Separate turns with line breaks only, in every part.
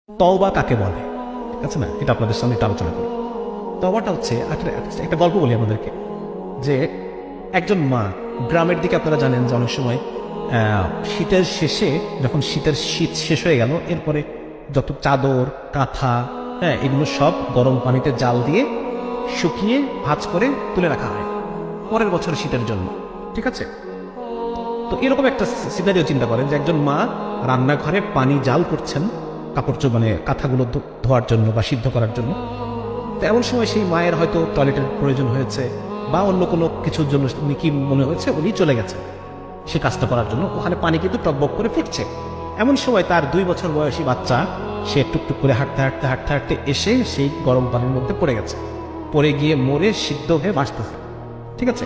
তওবা কাকে বলে, ঠিক আছে না, এটা আপনাদের সামনে একটু আলোচনা করি। তওবাটা হচ্ছে একটা গল্প বলি আমাদেরকে, যে একজন মা গ্রামের দিকে, আপনারা জানেন যে অনেক সময় শীতের শেষে, যখন শীত শেষ হয়ে গেল, এরপরে যত চাদর কাঁথা, এগুলো সব গরম পানিতে জাল দিয়ে শুকিয়ে ভাঁজ করে তুলে রাখা হয় পরের বছর শীতের জন্য, ঠিক আছে। তো এরকম একটা সিনারিও চিন্তা করেন যে একজন মা রান্নাঘরে পানি জাল করছেন কাপড় মানে কাঁথাগুলো ধোয়ার জন্য বা সিদ্ধ করার জন্য। তো এমন সময় সেই মায়ের হয়তো টয়লেটের প্রয়োজন হয়েছে বা অন্য কোনো কিছুর জন্য উনি কি মনে হয়েছে উনি চলে গেছেন সে কাজটা করার জন্য। ওখানে পানি কিন্তু টকবক করে ফুটছে। এমন সময় তার 2 বছর বয়সী বাচ্চা, সে টুকটুক করে হাঁটতে এসে সেই গরম পানির মধ্যে পড়ে গেছে, পড়ে গিয়ে মরে সিদ্ধ হয়ে বাঁচতেছে, ঠিক আছে।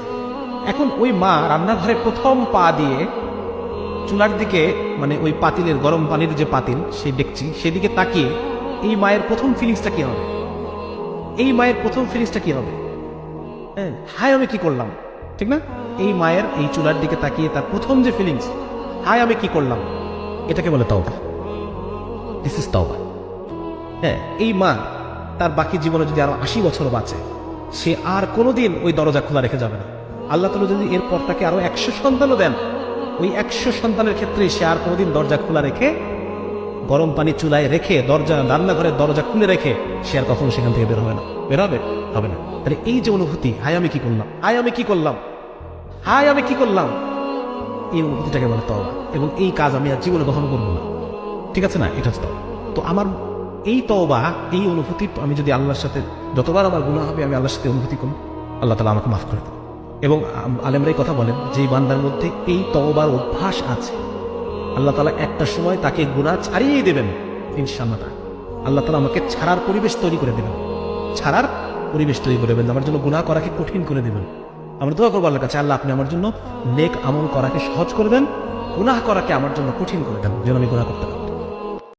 এখন ওই মা রান্নাঘরে প্রথম পা দিয়ে চুলার দিকে, মানে ওই পাতিলের গরম পানির যে পাতিল, সেই ডেকচি, সেদিকে তাকিয়ে এই মায়ের প্রথম ফিলিংসটা কি হবে? এই মায়ের প্রথম ফিলিংসটা কি হবে? হায় আমি কি করলাম, ঠিক না? এই মায়ের এই চুলার দিকে তাকিয়ে তার প্রথম যে ফিলিংস, হায় আমি কি করলাম, এটাকে বলে তওবা। দিস ইজ তওবা। এই মা তার বাকি জীবনে যদি আরো 80 বছর বাঁচে, সে আর কোনোদিন ওই দরজা খোলা রেখে যাবে না। আল্লাহ তাআলা যদি এরপর তাকে আরো 100 সন্তানও দেন, ওই 100 সন্তানের ক্ষেত্রে সে আর কোনোদিন দরজা খোলা রেখে, গরম পানি চুলায় রেখে, রান্নাঘরের দরজা খুলে রেখে সে আর কখনো সেখান থেকে বের হবে না। হবে না। তাহলে এই যে অনুভূতি, হায় আমি কি করলাম, হায় আমি কি করলাম, হায় আমি কি করলাম, এই অনুভূতিটাকে বলে তওবা। এবং এই কাজ আমি আর জীবনে কখনো করবো না, ঠিক আছে না, এটা হচ্ছে তওবা। তো আমার এই তওবা, এই অনুভূতি, আমি যদি আল্লাহর সাথে, যতবার আমার গুনাহ হবে আমি আল্লাহর সাথে অনুভূতি করি, আল্লাহ তাআলা আমাকে মাফ করে দেন। এবং আলেমরাই কথা বলেন, যে বান্দার মধ্যে এই তওবার অভ্যাস আছে, আল্লাহ তাআলা একটা সময় তাকে গুনাহ ছাড়িয়ে দেবেন ইনশাআল্লাহ। আল্লাহ তাআলা আমাকে ছাড়ার পরিবেশ তৈরি করে দেবেন, আমার জন্য গুনাহ করাকে কঠিন করে দেবেন। আমরা দোয়া করবো আল্লাহর কাছে, আল্লাহ আপনি আমার জন্য নেক আমল করাকে সহজ করে দেন, গুনাহ করাকে আমার জন্য কঠিন করে দেন, যেন আমি গুনাহ করতে পারি।